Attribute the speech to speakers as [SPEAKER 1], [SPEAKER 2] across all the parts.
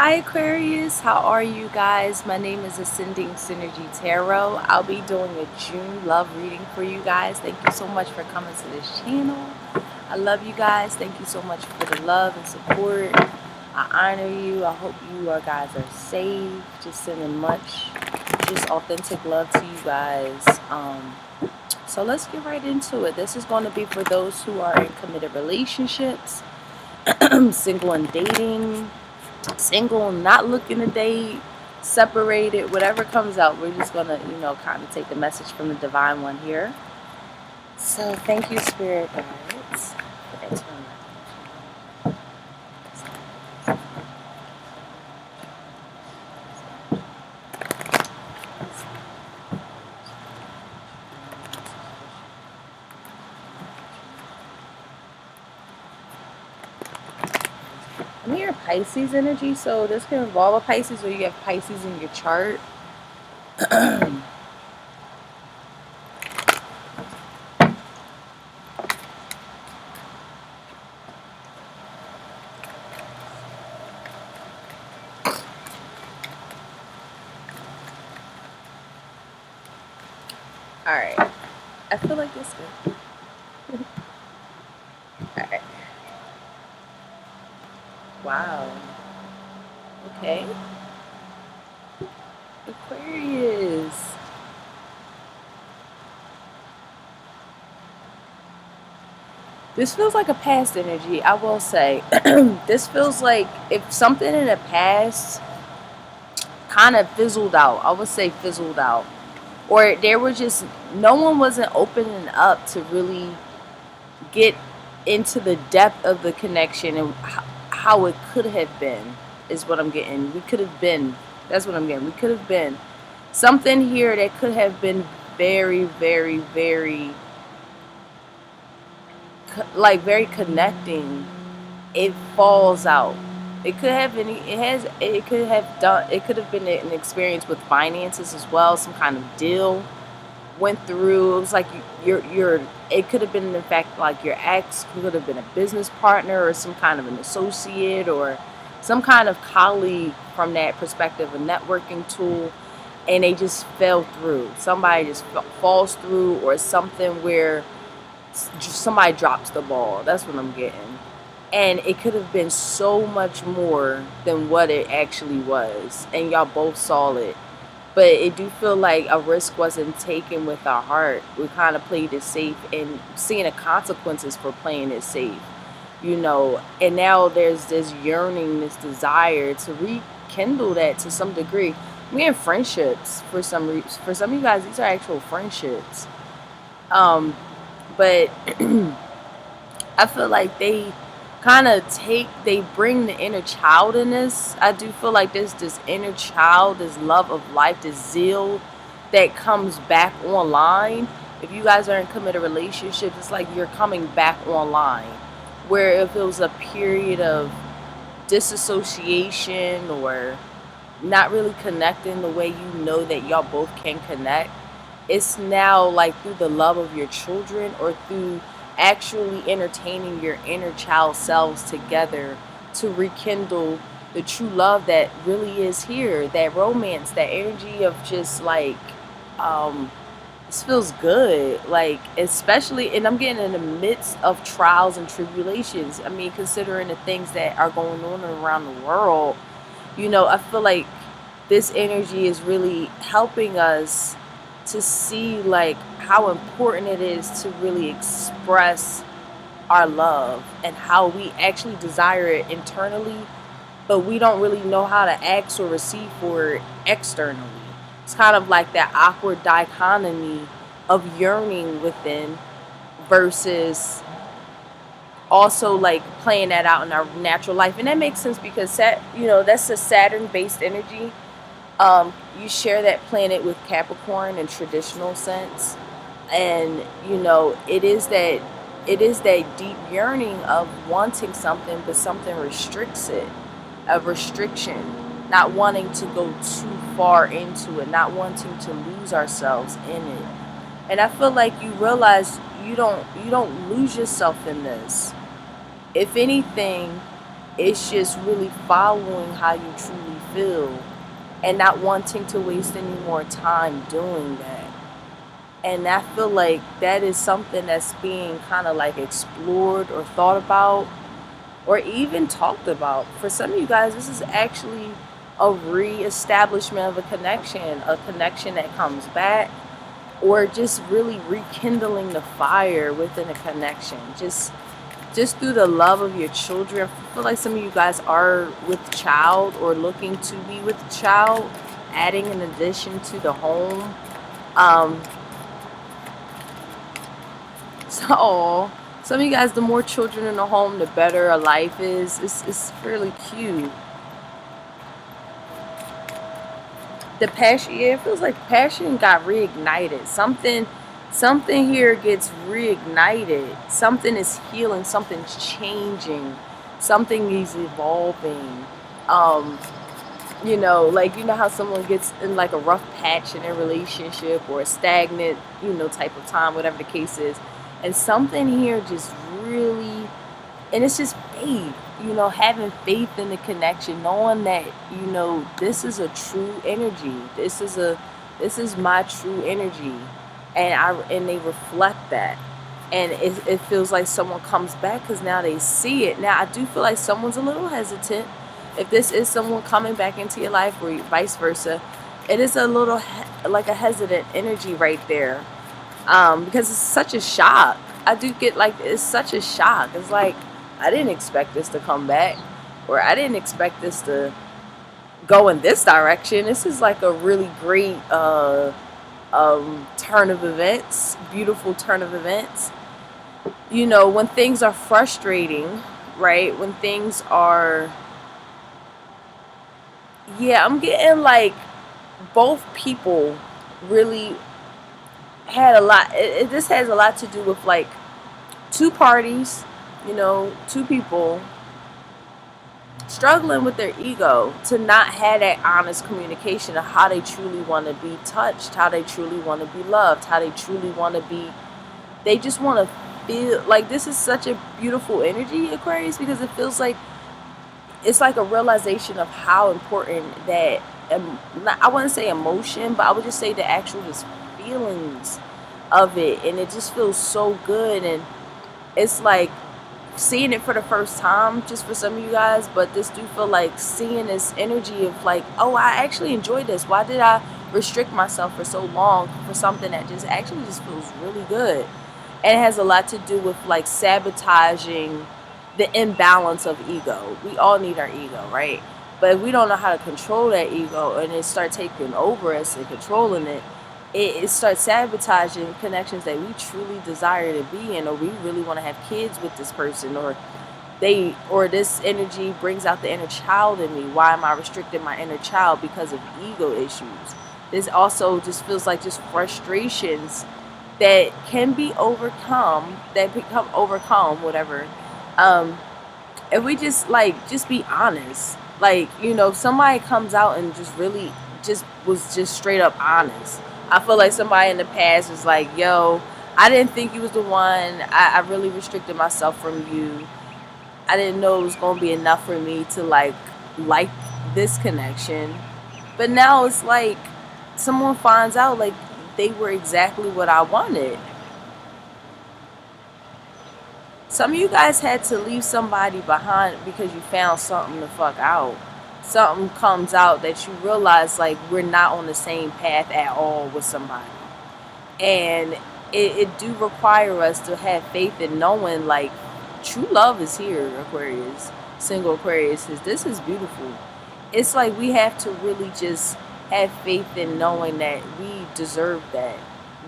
[SPEAKER 1] Hi Aquarius, how are you guys? My name is Ascending Synergy Tarot. I'll be doing a June love reading for you guys. Thank you so much for coming to this channel. I love you guys. Thank you so much for the love and support. I honor you. I hope you guys are safe. Just sending much, just authentic love to you guys. So let's get right into it. This is going to be for those who are in committed relationships, single and dating, single, not looking to date, separated, whatever comes out. We're just gonna, kind of take the message from the divine one here. So thank you, spirit guides. I'm here Pisces energy, so this can involve a Pisces, or you have Pisces in your chart. Alright, I feel like this good. Alright. Wow. Okay. Aquarius. This feels like a past energy, I will say. This feels like if something in the past kind of fizzled out. I would say fizzled out. Or there were just, no one wasn't opening up to really get into the depth of the connection and how it could have been, is what I'm getting. We could have been, that's what I'm getting. We could have been something here that could have been very, very, very, like very connecting. It falls out. It could have been, it could have been an experience with finances as well. Some kind of deal went through. It was like it could have been, in fact, like your ex could have been a business partner or some kind of an associate or some kind of colleague from that perspective, a networking tool, and they just fell through. Somebody just falls through, or something where just somebody drops the ball. That's what I'm getting. And it could have been so much more than what it actually was, and y'all both saw it. But it do feel like a risk wasn't taken with our heart. We kind of played it safe, and seeing the consequences for playing it safe, and now there's this yearning, this desire to rekindle that to some degree. We're in friendships for some reason. For some of you guys, these are actual friendships. But I feel like they bring the inner child in this. I do feel like there's this inner child, this love of life, this zeal that comes back online. If you guys are in committed relationships, it's like you're coming back online. Where if it was a period of disassociation or not really connecting the way that y'all both can connect, it's now like through the love of your children, or through actually entertaining your inner child selves together to rekindle the true love that really is here, that romance, that energy of just like, this feels good, like, especially, and I'm getting in the midst of trials and tribulations. I mean, considering the things that are going on around the world, I feel like this energy is really helping us to see like how important it is to really express our love and how we actually desire it internally, but we don't really know how to ask or receive for it externally. It's kind of like that awkward dichotomy of yearning within versus also like playing that out in our natural life. And that makes sense because that's a Saturn based energy. You share that planet with Capricorn in traditional sense, and it is that deep yearning of wanting something, but something restricts it, a restriction, not wanting to go too far into it, not wanting to lose ourselves in it. And I feel like you realize you don't lose yourself in this. If anything, It's just really following how you truly feel and not wanting to waste any more time doing that. And I feel like that is something that's being kind of like explored or thought about or even talked about. For some of you guys, this is actually a re-establishment of a connection that comes back, or just really rekindling the fire within a connection. Just through the love of your children. I feel like some of you guys are with child or looking to be with child, adding an addition to the home. Um, so some of you guys, the more children in the home, the better a life is. It's really cute. The passion, yeah, it feels like passion got reignited. Something here gets reignited. Something is healing, something's changing, something is evolving. um like, you know how someone gets in like a rough patch in their relationship or a stagnant, type of time, whatever the case is, and something here just really, and it's just faith, having faith in the connection, knowing that, this is a true energy, this is my true energy, and they reflect that, and it feels like someone comes back because now they see it. Now I do feel like someone's a little hesitant. If this is someone coming back into your life or vice versa, it is a little like a hesitant energy right there, because it's such a shock. I do get like, it's such a shock. It's like, I didn't expect this to come back, or I didn't expect this to go in this direction. This is like a really great turn of events, beautiful turn of events. When things are frustrating, right? When things are, yeah, I'm getting like both people really had a lot. This has a lot to do with like two parties, two people struggling with their ego to not have that honest communication of how they truly want to be touched, how they truly want to be loved, how they truly want to be. They just want to feel like, this is such a beautiful energy, Aquarius, because it feels like it's like a realization of how important that, I wouldn't say emotion, but I would just say the actual just feelings of it, and it just feels so good. And it's like seeing it for the first time, just for some of you guys, but this do feel like seeing this energy of like, oh, I actually enjoyed this. Why did I restrict myself for so long for something that just actually just feels really good? And it has a lot to do with like sabotaging the imbalance of ego. We all need our ego, right? But if we don't know how to control that ego and it start taking over us and controlling it, it starts sabotaging connections that we truly desire to be in, or we really want to have kids with this person, or this energy brings out the inner child in me. Why am I restricting my inner child? Because of ego issues. This also just feels like just frustrations that can be overcome, that become overcome, whatever. If we just be honest, like, somebody comes out and just really just was just straight up honest. I feel like somebody in the past was like, yo, I didn't think you was the one. I really restricted myself from you. I didn't know it was going to be enough for me to like this connection. But now it's like someone finds out like they were exactly what I wanted. Some of you guys had to leave somebody behind because you found something to fuck out. Something comes out that you realize like we're not on the same path at all with somebody. And it do require us to have faith in knowing like true love is here, Aquarius. Single Aquarius, this is beautiful. It's like we have to really just have faith in knowing that we deserve that.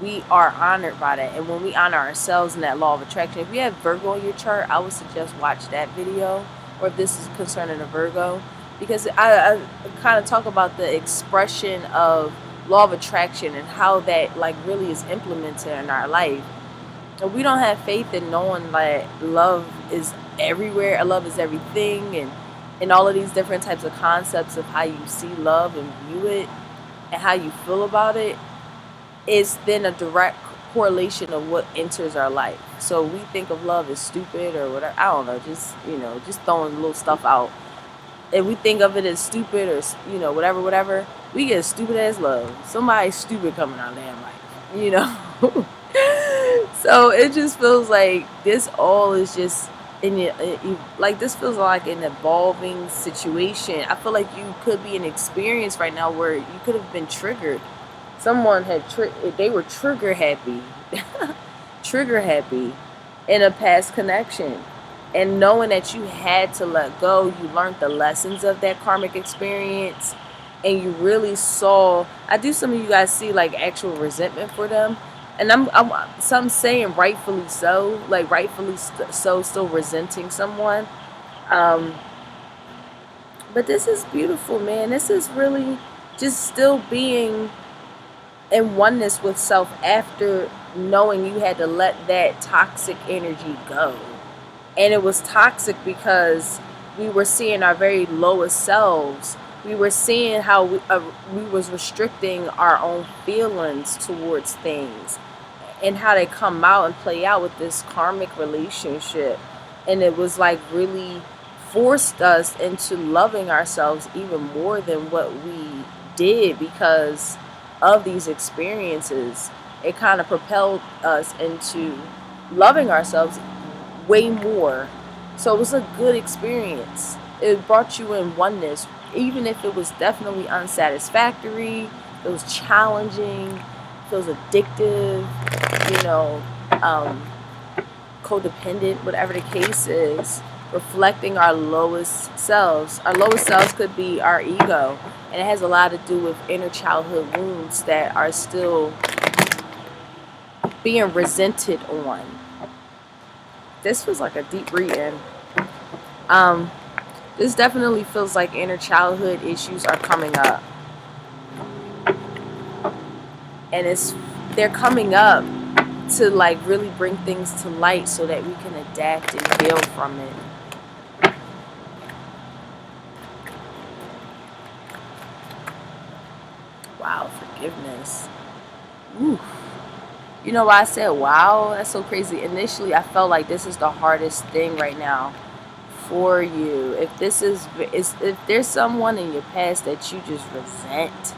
[SPEAKER 1] We are honored by that. And when we honor ourselves in that law of attraction, if you have Virgo in your chart, I would suggest watch that video, or if this is concerning a Virgo, because I kind of talk about the expression of law of attraction and how that like really is implemented in our life. And we don't have faith in knowing that love is everywhere, love is everything, and all of these different types of concepts of how you see love and view it and how you feel about it, is then a direct correlation of what enters our life. So we think of love as stupid or whatever. I don't know, just, just throwing little stuff out. If we think of it as stupid or, whatever, we get stupid as love. Somebody stupid coming out of their life, So it just feels like this all is just like this feels like an evolving situation. I feel like you could be an experience right now where you could have been triggered. Someone they were trigger happy, trigger happy in a past connection. And knowing that you had to let go, you learned the lessons of that karmic experience, and you really saw. I do some of you guys see like actual resentment for them, and some saying rightfully so, like rightfully so, still resenting someone. But this is beautiful, man. This is really just still being in oneness with self after knowing you had to let that toxic energy go. And it was toxic because we were seeing our very lowest selves. We were seeing how we was restricting our own feelings towards things and how they come out and play out with this karmic relationship. And it was like really forced us into loving ourselves even more than what we did because of these experiences. It kind of propelled us into loving ourselves way more. So it was a good experience. It brought you in oneness, even if it was definitely unsatisfactory, it was challenging, it was addictive, codependent, whatever the case is, reflecting our lowest selves. Our lowest selves could be our ego, and it has a lot to do with inner childhood wounds that are still being resented on. This feels like a deep reading. This definitely feels like inner childhood issues are coming up. And they're coming up to like really bring things to light so that we can adapt and heal from it. Wow, forgiveness. Ooh. You know why I said wow? That's so crazy. Initially, I felt like this is the hardest thing right now for you. If there's someone in your past that you just resent,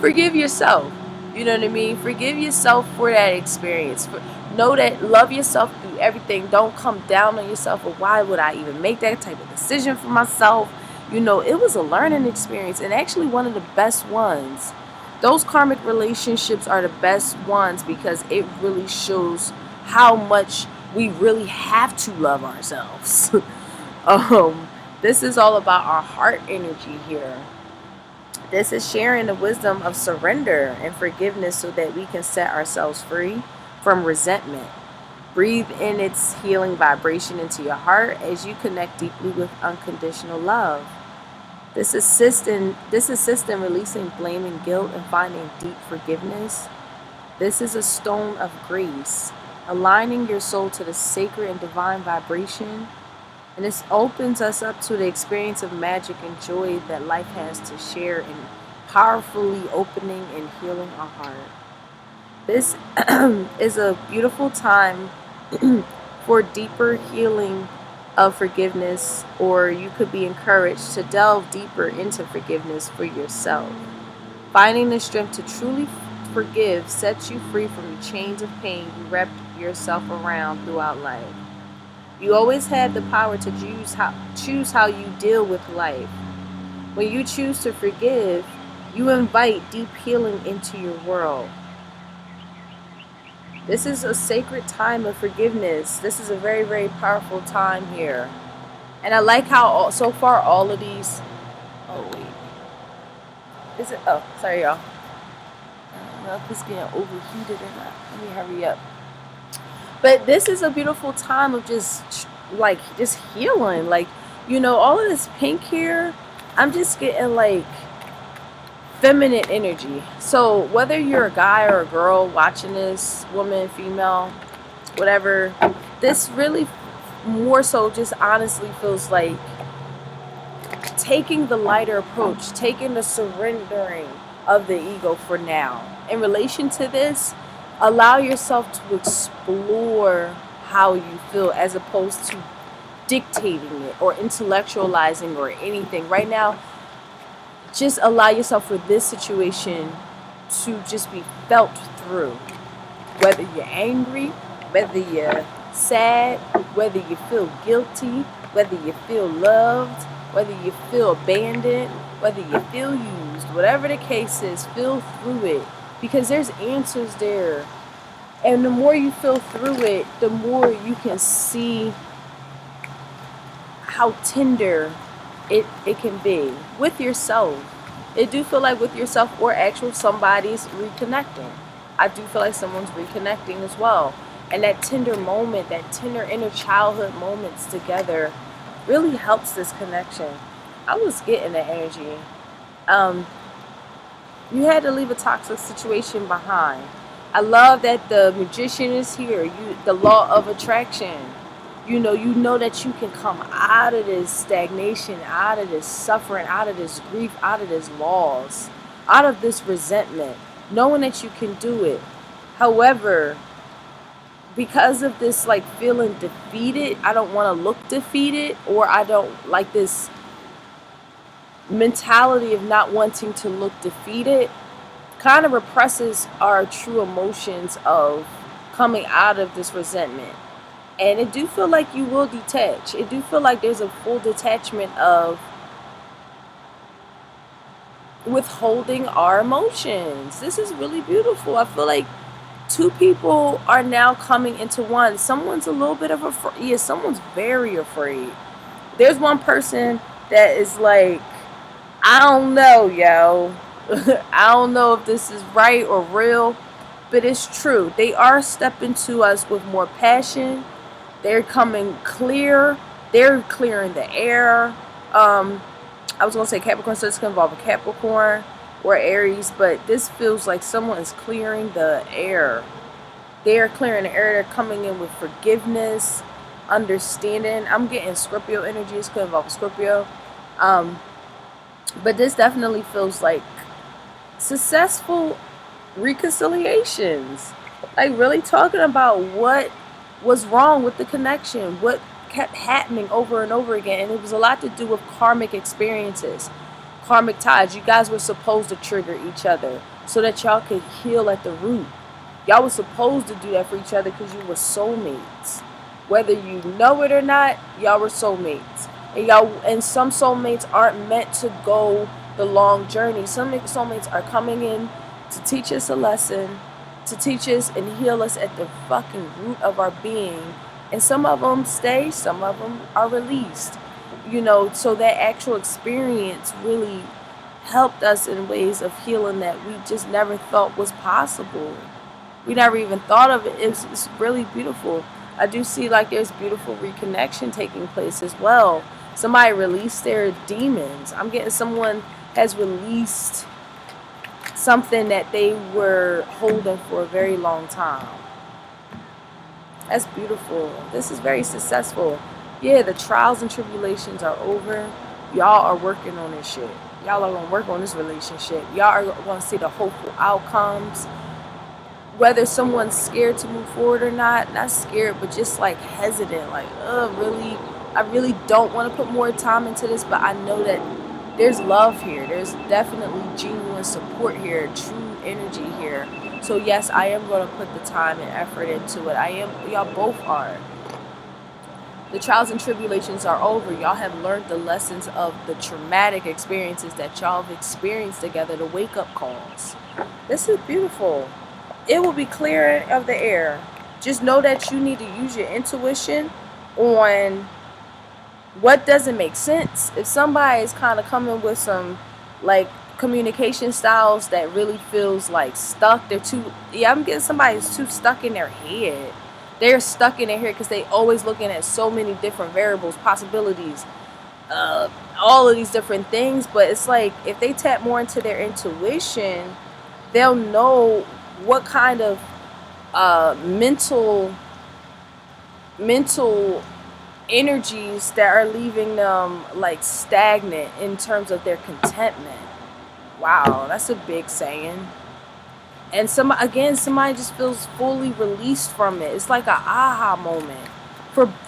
[SPEAKER 1] forgive yourself. You know what I mean? Forgive yourself for that experience. Know that, love yourself through everything. Don't come down on yourself. Or why would I even make that type of decision for myself? It was a learning experience, and actually one of the best ones. Those karmic relationships are the best ones because it really shows how much we really have to love ourselves. This is all about our heart energy here. This is sharing the wisdom of surrender and forgiveness so that we can set ourselves free from resentment. Breathe in its healing vibration into your heart as you connect deeply with unconditional love. This assists in releasing blame and guilt and finding deep forgiveness. This is a stone of grace, aligning your soul to the sacred and divine vibration. And this opens us up to the experience of magic and joy that life has to share in powerfully opening and healing our heart. This is a beautiful time for deeper healing of forgiveness, or you could be encouraged to delve deeper into forgiveness for yourself. Finding the strength to truly forgive sets you free from the chains of pain you wrapped yourself around throughout life. You always have the power to choose how you deal with life. When you choose to forgive, you invite deep healing into your world. This is a sacred time of forgiveness. This is a very, very powerful time here. And I like how so far all of these... Oh, wait. Is it... Oh, sorry, y'all. I don't know if it's getting overheated or not. Let me hurry up. But this is a beautiful time of just healing. All of this pink here, I'm just getting feminine energy. So whether you're a guy or a girl watching this, woman, female, whatever, this really more so just honestly feels like taking the lighter approach, taking the surrendering, of the ego for now. In relation to this, allow yourself to explore how you feel as opposed to dictating it or intellectualizing or anything. Right now, just allow yourself for this situation to just be felt through. Whether you're angry, whether you're sad, whether you feel guilty, whether you feel loved, whether you feel abandoned, whether you feel used, whatever the case is, feel through it, because there's answers there. And the more you feel through it, the more you can see how tender it can be with yourself. It do feel like with yourself or actual somebody's reconnecting. I do feel like someone's reconnecting as well. And that tender moment, that tender inner childhood moments together really helps this connection. I was getting the energy. You had to leave a toxic situation behind. I love that the magician is here. The law of attraction. You know that you can come out of this stagnation, out of this suffering, out of this grief, out of this loss, out of this resentment, knowing that you can do it. However, because of this like feeling defeated, I don't want to look defeated, or I don't like this mentality of not wanting to look defeated, kind of represses our true emotions of coming out of this resentment. And it do feel like you will detach. It do feel like there's a full detachment of withholding our emotions. This is really beautiful. I feel like two people are now coming into one. Someone's a little bit of afraid. Yeah, someone's very afraid. There's one person that is like, I don't know, yo. I don't know if this is right or real, but it's true. They are stepping to us with more passion. They're coming clear. They're clearing the air. I was going to say Capricorn, so this can involve a Capricorn or Aries, but this feels like someone is clearing the air. They're clearing the air. They're coming in with forgiveness, understanding. I'm getting Scorpio energy. This could involve a Scorpio. But this definitely feels like successful reconciliations. Like really talking about what was wrong with the connection, what kept happening over and over again. And it was a lot to do with karmic experiences, karmic ties. You guys were supposed to trigger each other so that y'all could heal at the root. Y'all were supposed to do that for each other because you were soulmates. Whether you know it or not, y'all were soulmates. And some soulmates aren't meant to go the long journey. Some soulmates are coming in to teach us a lesson, to teach us and heal us at the fucking root of our being. And some of them stay, some of them are released. So that actual experience really helped us in ways of healing that we just never thought was possible. We never even thought of it. It's really beautiful. I do see like there's beautiful reconnection taking place as well. Somebody released their demons. I'm getting someone has released something that they were holding for a very long time. That's beautiful. This is very successful. Yeah, the trials and tribulations are over. Y'all are working on this shit. Y'all are going to work on this relationship. Y'all are going to see the hopeful outcomes. Whether someone's scared to move forward or not scared, but just like hesitant, like, really, I really don't want to put more time into this, but I know that there's love here. There's definitely genuine support here, true energy here. So yes, I am going to put the time and effort into it. Y'all both are. The trials and tribulations are over. Y'all have learned the lessons of the traumatic experiences that y'all have experienced together, the wake-up calls. This is beautiful. It will be clear of the air. Just know that you need to use your intuition on what doesn't make sense. If somebody is kind of coming with some like communication styles that really feels like stuck, I'm getting somebody who's too stuck in their head. They're stuck in their head because they always looking at so many different variables, possibilities, all of these different things. But it's like if they tap more into their intuition, they'll know what kind of mental energies that are leaving them like stagnant in terms of their contentment. Wow, that's a big saying. And somebody just feels fully released from it. It's like a aha moment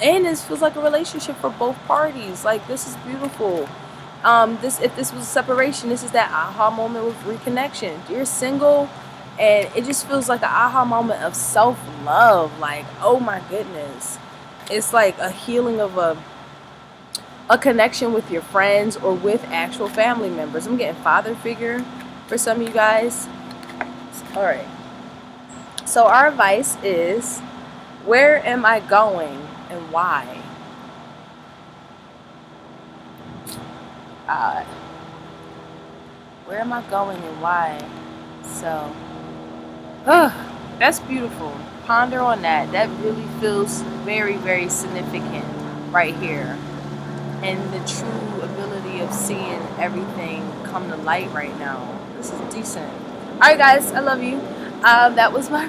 [SPEAKER 1] and it feels like a relationship for both parties. Like, this is beautiful. This if this was a separation, this is that aha moment with reconnection. You're single, and it just feels like an aha moment of self-love. Like, oh my goodness, it's like a healing of a connection with your friends or with actual family members. I'm getting father figure for some of you guys. All right. So our advice is, where am I going and why? Uh, where am I going and why? So, that's beautiful. Ponder on that. That really feels very, very significant right here. And the true ability of seeing everything come to light right now. This is decent. All right, guys, I love you. That was my